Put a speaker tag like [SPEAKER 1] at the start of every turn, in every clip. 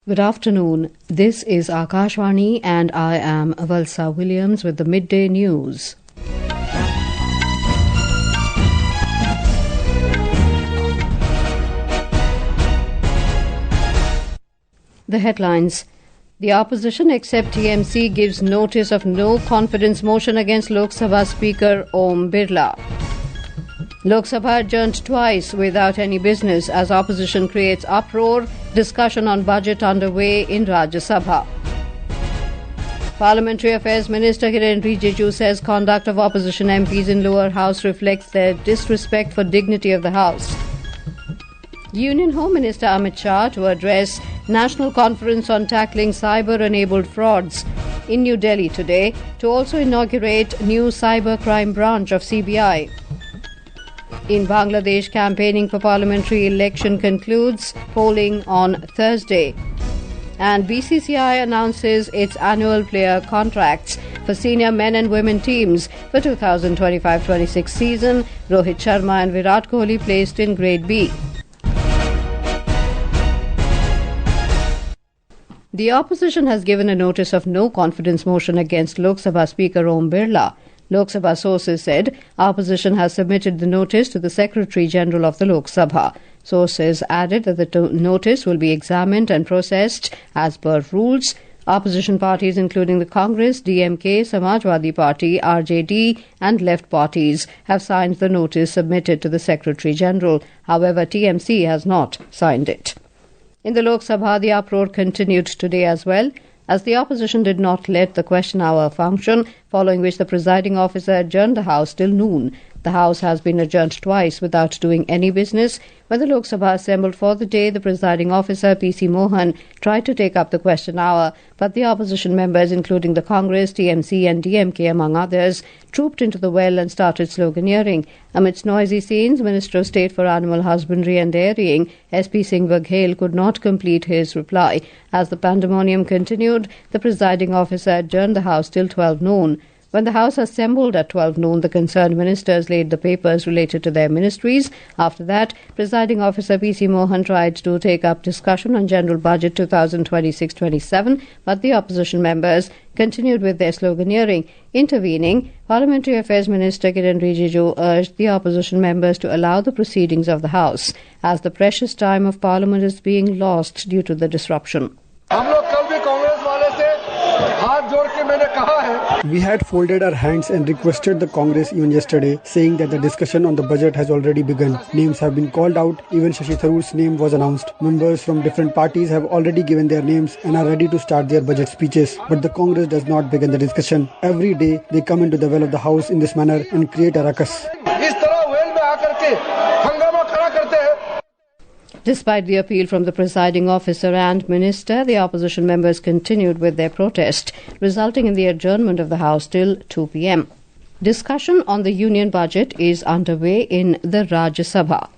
[SPEAKER 1] Good afternoon. This is Akashvani and I am Valsa Williams with the Midday News. The headlines. The opposition except TMC gives notice of no confidence motion against Lok Sabha Speaker Om Birla. Lok Sabha adjourned twice without any business as opposition creates uproar. Discussion on budget underway in Rajya Sabha. Parliamentary Affairs Minister Kiren Rijiju says conduct of opposition MPs in lower house reflects their disrespect for dignity of the house. Union Home Minister Amit Shah to address National Conference on Tackling Cyber-Enabled Frauds in New Delhi today to also inaugurate new cybercrime branch of CBI. In Bangladesh, campaigning for parliamentary election concludes, polling on Thursday. And BCCI announces its annual player contracts for senior men and women teams for 2025-26 season. Rohit, Sharma and Virat Kohli placed in Grade B. The opposition has given a notice of no confidence motion against Lok Sabha Speaker Om Birla. Lok Sabha sources said opposition has submitted the notice to the Secretary General of the Lok Sabha. Sources added that the notice will be examined and processed as per rules. Opposition parties including the Congress, DMK, Samajwadi Party, RJD and left parties have signed the notice submitted to the Secretary General. However, TMC has not signed it. In the Lok Sabha, the uproar continued today as well, as the opposition did not let the question hour function, following which the presiding officer adjourned the House till noon. The House has been adjourned twice without doing any business. When the Lok Sabha assembled for the day, the presiding officer, PC Mohan, tried to take up the question hour, but the opposition members, including the Congress, TMC and DMK among others, trooped into the well and started sloganeering. Amidst noisy scenes, Minister of State for Animal Husbandry and Dairying, SP Singh Waghel, could not complete his reply. As the pandemonium continued, the presiding officer adjourned the House till 12 noon. When the House assembled at 12 noon, the concerned ministers laid the papers related to their ministries. After that, presiding officer PC Mohan tried to take up discussion on General Budget 2026-27, but the opposition members continued with their sloganeering. Intervening, Parliamentary Affairs Minister Kiren Rijiju urged the opposition members to allow the proceedings of the House, as the precious time of Parliament is being lost due to the disruption.
[SPEAKER 2] We had folded our hands and requested the Congress even yesterday, saying that the discussion on the budget has already begun. Names have been called out, even Shashi Tharoor's name was announced. Members from different parties have already given their names and are ready to start their budget speeches. But the Congress does not begin the discussion. Every day they come into the well of the House in this manner and create a ruckus.
[SPEAKER 1] Despite the appeal from the presiding officer and minister, the opposition members continued with their protest, resulting in the adjournment of the House till 2 p.m. Discussion on the union budget is underway in the Rajya Sabha.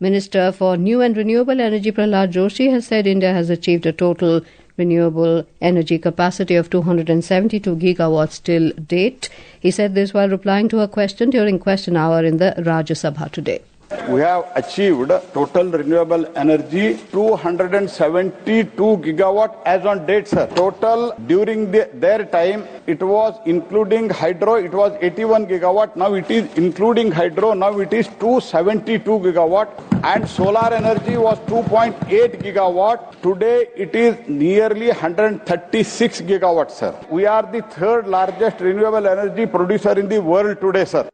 [SPEAKER 1] Minister for New and Renewable Energy Prahlad Joshi has said India has achieved a total renewable energy capacity of 272 gigawatts till date. He said this while replying to a question during question hour in the Rajya Sabha today.
[SPEAKER 3] We have achieved total renewable energy 272 gigawatt as on date, sir. Total during their time, it was including hydro, it was 81 gigawatt. Now it is including hydro. Now it is 272 gigawatt. And solar energy was 2.8 gigawatt. Today it is nearly 136 gigawatt, sir. We are the third largest renewable energy producer in the world today, sir.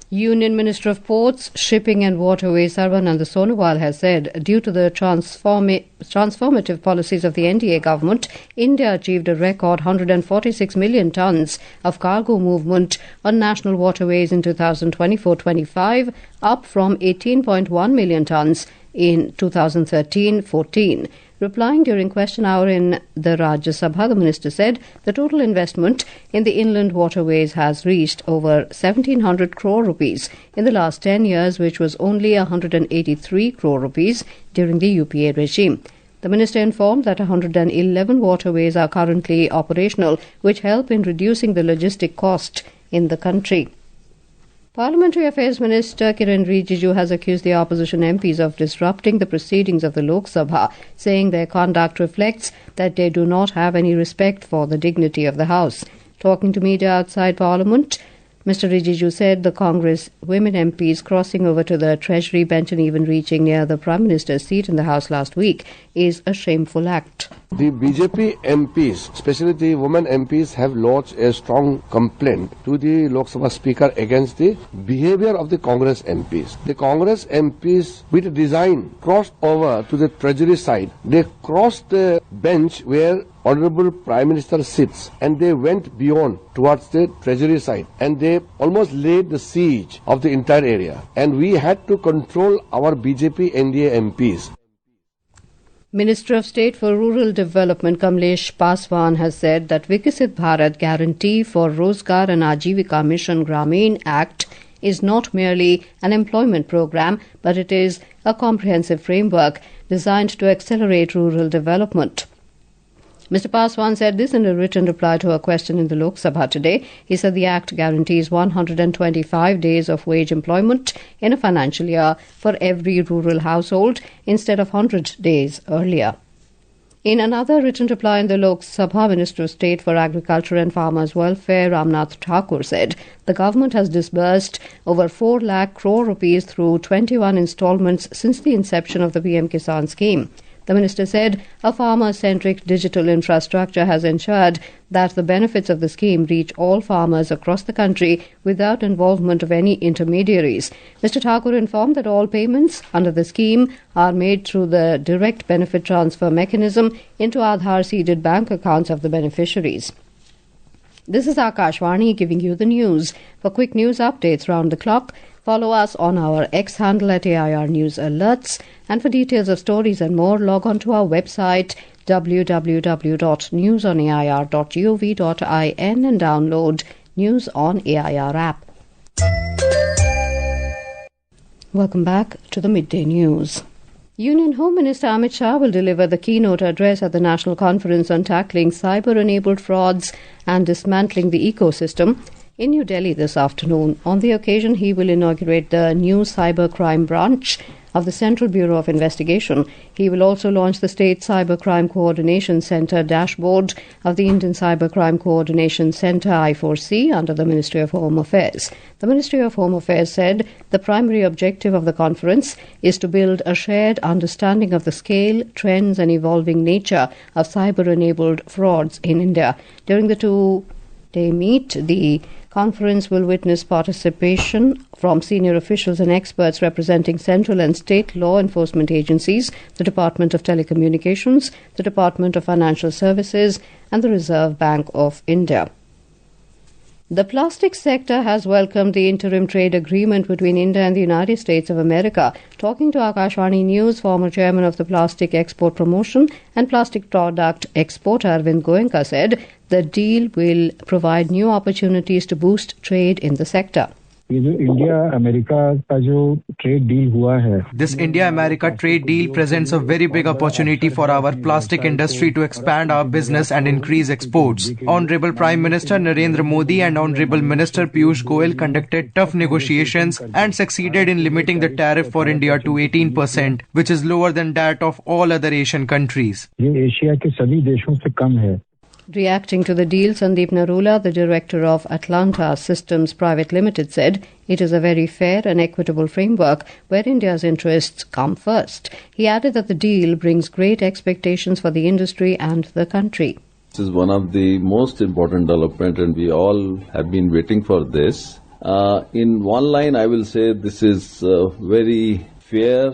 [SPEAKER 1] Union Minister of Ports, Shipping and Waterways Sarvanand Sonowal has said due to the transformative policies of the NDA government, India achieved a record 146 million tons of cargo movement on national waterways in 2024-25, up from 18.1 million tons in 2013-14. Replying during question hour in the Rajya Sabha, the minister said the total investment in the inland waterways has reached over 1,700 crore rupees in the last 10 years, which was only 183 crore rupees during the UPA regime. The minister informed that 111 waterways are currently operational, which help in reducing the logistic cost in the country. Parliamentary Affairs Minister Kiren Rijiju has accused the opposition MPs of disrupting the proceedings of the Lok Sabha, saying their conduct reflects that they do not have any respect for the dignity of the House. Talking to media outside Parliament, Mr. Rijiju said the Congress women MPs crossing over to the Treasury bench and even reaching near the Prime Minister's seat in the House last week is a shameful act.
[SPEAKER 4] The BJP MPs, especially the women MPs, have lodged a strong complaint to the Lok Sabha Speaker against the behavior of the Congress MPs. The Congress MPs, with design, crossed over to the Treasury side. They crossed the bench where Honorable Prime Minister sits, and they went beyond towards the Treasury side, and they almost laid the siege of the entire area. And we had to control our BJP NDA MPs.
[SPEAKER 1] Minister of State for Rural Development Kamlesh Paswan has said that Viksit Bharat Guarantee for Rozgar and Ajivika Mission Grameen Act is not merely an employment program, but it is a comprehensive framework designed to accelerate rural development. Mr. Paswan said this in a written reply to a question in the Lok Sabha today. He said the Act guarantees 125 days of wage employment in a financial year for every rural household instead of 100 days earlier. In another written reply in the Lok Sabha, Minister of State for Agriculture and Farmers' Welfare Ramnath Thakur said the government has disbursed over 4 lakh crore rupees through 21 installments since the inception of the PM Kisan scheme. The minister said a farmer-centric digital infrastructure has ensured that the benefits of the scheme reach all farmers across the country without involvement of any intermediaries. Mr. Thakur informed that all payments under the scheme are made through the direct benefit transfer mechanism into Aadhaar-seeded bank accounts of the beneficiaries. This is Akashvani giving you the news. For quick news updates round the clock, follow us on our X handle at AIR News Alerts. And for details of stories and more, log on to our website www.newsonair.gov.in and download News on AIR app. Welcome back to the Midday News. Union Home Minister Amit Shah will deliver the keynote address at the National Conference on Tackling Cyber-Enabled Frauds and Dismantling the Ecosystem in New Delhi this afternoon. On the occasion, he will inaugurate the new cybercrime branch of the Central Bureau of Investigation. He will also launch the State Cybercrime Coordination Centre dashboard of the Indian Cybercrime Coordination Centre I4C under the Ministry of Home Affairs. The Ministry of Home Affairs said the primary objective of the conference is to build a shared understanding of the scale, trends and evolving nature of cyber-enabled frauds in India. During the two-day meet, the conference will witness participation from senior officials and experts representing central and state law enforcement agencies, the Department of Telecommunications, the Department of Financial Services, and the Reserve Bank of India. The plastic sector has welcomed the interim trade agreement between India and the United States of America. Talking to Akashvani News, former chairman of the Plastic Export Promotion and Plastic Product Exporter Arvind Goenka said the deal will provide new opportunities to boost trade in the sector.
[SPEAKER 5] ये जो India America का जो trade deal हुआ है,
[SPEAKER 6] This India-America trade deal presents a very big opportunity for our plastic industry to expand our business and increase exports. Honorable Prime Minister Narendra Modi and Honorable Minister Piyush Goyal conducted tough negotiations and succeeded in limiting the tariff for India to 18%, which is lower than that of all other Asian countries.
[SPEAKER 5] ये Asia के सभी देशों से कम है.
[SPEAKER 1] Reacting to the deal, Sandeep Narula, the director of Atlanta Systems Private Limited, said it is a very fair and equitable framework where India's interests come first. He added that the deal brings great expectations for the industry and the country.
[SPEAKER 7] This is one of the most important developments and we all have been waiting for this. In one line, I will say this is a very fair,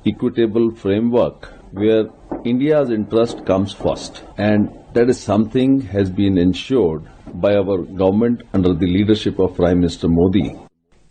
[SPEAKER 7] equitable framework where India's interest comes first, and that is something has been ensured by our government under the leadership of Prime Minister Modi.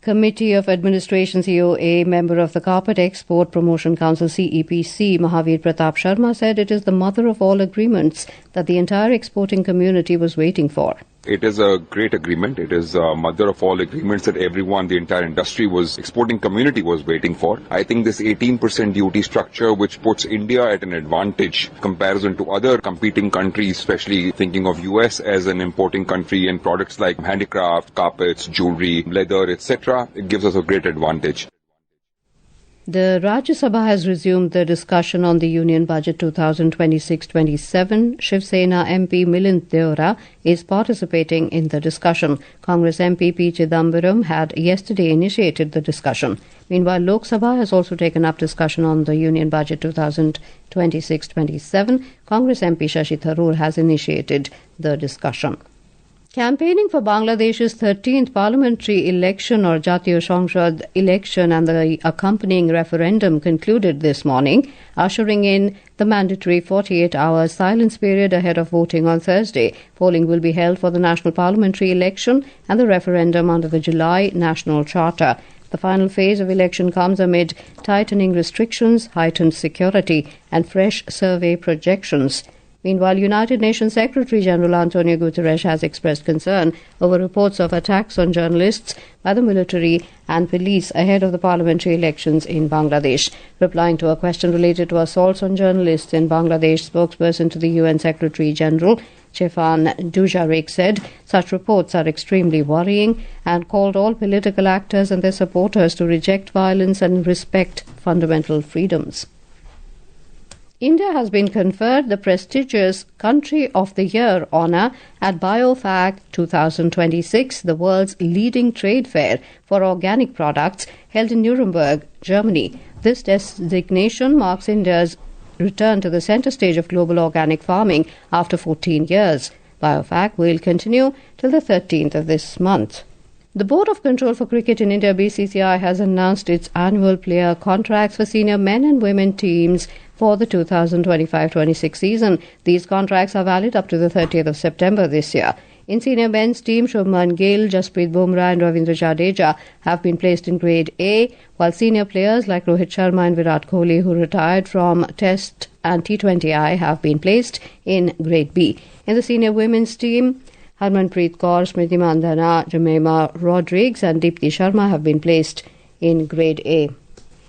[SPEAKER 1] Committee of Administration COA, member of the Carpet Export Promotion Council CEPC, Mahavir Pratap Sharma said it is the mother of all agreements that the entire exporting community was waiting for.
[SPEAKER 8] It is a great agreement. It is a mother of all agreements that everyone, the entire industry exporting community was waiting for. I think this 18% duty structure, which puts India at an advantage comparison to other competing countries, especially thinking of US as an importing country in products like handicraft, carpets, jewelry, leather, etc., it gives us a great advantage.
[SPEAKER 1] The Rajya Sabha has resumed the discussion on the Union Budget 2026-27. Shiv Sena MP Milind Deora is participating in the discussion. Congress MP P. Chidambaram had yesterday initiated the discussion. Meanwhile, Lok Sabha has also taken up discussion on the Union Budget 2026-27. Congress MP Shashi Tharoor has initiated the discussion. Campaigning for Bangladesh's 13th parliamentary election or Jatiya সংসদ election and the accompanying referendum concluded this morning, ushering in the mandatory 48-hour silence period ahead of voting on Thursday. Polling will be held for the national parliamentary election and the referendum under the July National Charter. The final phase of election comes amid tightening restrictions, heightened security and fresh survey projections. Meanwhile, United Nations Secretary-General Antonio Guterres has expressed concern over reports of attacks on journalists by the military and police ahead of the parliamentary elections in Bangladesh. Replying to a question related to assaults on journalists in Bangladesh, spokesperson to the UN Secretary-General Stefan Dujarric said such reports are extremely worrying and called all political actors and their supporters to reject violence and respect fundamental freedoms. India has been conferred the prestigious Country of the Year honour at BioFact 2026, the world's leading trade fair for organic products held in Nuremberg, Germany. This designation marks India's return to the centre stage of global organic farming after 14 years. BioFact will continue till the 13th of this month. The Board of Control for Cricket in India, BCCI, has announced its annual player contracts for senior men and women teams for the 2025-26 season. These contracts are valid up to the 30th of September this year. In senior men's team, Shubman Gill, Jasprit Bumrah and Ravindra Jadeja have been placed in Grade A, while senior players like Rohit Sharma and Virat Kohli, who retired from Test and T20I, have been placed in Grade B. In the senior women's team, Harmanpreet Kaur, Smriti Mandhana, Jemima Rodrigues and Deepti Sharma have been placed in Grade A.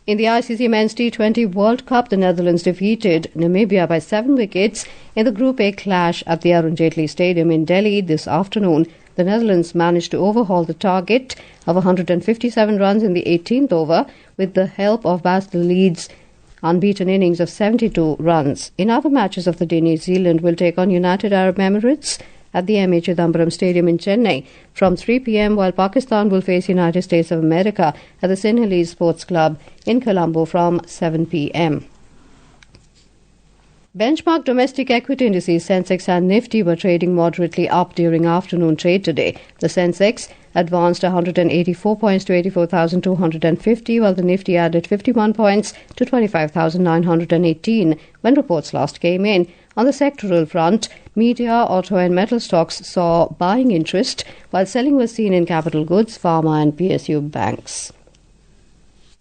[SPEAKER 1] In the ICC Men's T20 World Cup, the Netherlands defeated Namibia by 7 wickets in the Group A clash at the Arun Jaitley Stadium in Delhi this afternoon. The Netherlands managed to overhaul the target of 157 runs in the 18th over with the help of Basil Leeds' unbeaten innings of 72 runs. In other matches of the day, New Zealand will take on United Arab Emirates at the M.A. Chidambaram Stadium in Chennai from 3 p.m, while Pakistan will face United States of America at the Sinhalese Sports Club in Colombo from 7 p.m. Benchmark domestic equity indices Sensex and Nifty were trading moderately up during afternoon trade today. The Sensex advanced 184 points to 84,250, while the Nifty added 51 points to 25,918 when reports last came in. On the sectoral front, media, auto and metal stocks saw buying interest, while selling was seen in capital goods, pharma and PSU banks.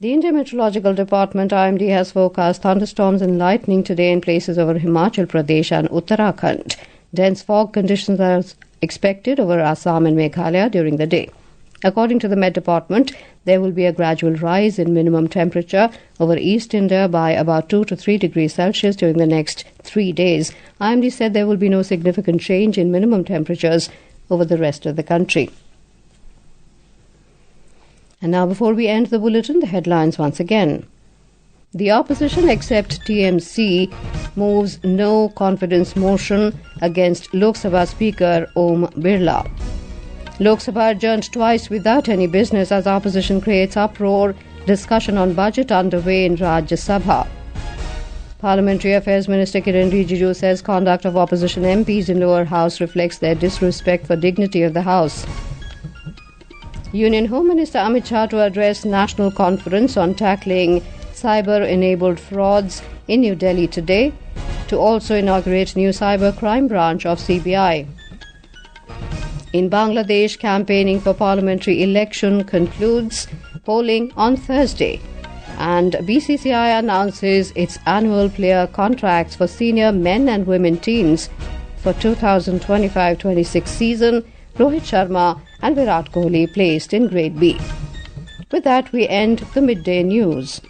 [SPEAKER 1] The Indian Meteorological Department IMD has forecast thunderstorms and lightning today in places over Himachal Pradesh and Uttarakhand. Dense fog conditions are expected over Assam and Meghalaya during the day. According to the Met Department, there will be a gradual rise in minimum temperature over East India by about 2 to 3 degrees Celsius during the next 3 days. IMD said there will be no significant change in minimum temperatures over the rest of the country. And now, before we end the bulletin, the headlines once again. The opposition, except TMC, moves no confidence motion against Lok Sabha Speaker Om Birla. Lok Sabha adjourned twice without any business as opposition creates uproar. Discussion on budget underway in Rajya Sabha. Parliamentary Affairs Minister Kiren Rijiju says conduct of opposition MPs in lower house reflects their disrespect for dignity of the House. Union Home Minister Amit Shah to address national conference on tackling cyber-enabled frauds in New Delhi today, to also inaugurate new cyber crime branch of CBI. In Bangladesh, campaigning for parliamentary election concludes, polling on Thursday. And BCCI announces its annual player contracts for senior men and women teams for 2025-26 season. Rohit Sharma and Virat Kohli placed in Grade B. With that, we end the midday news.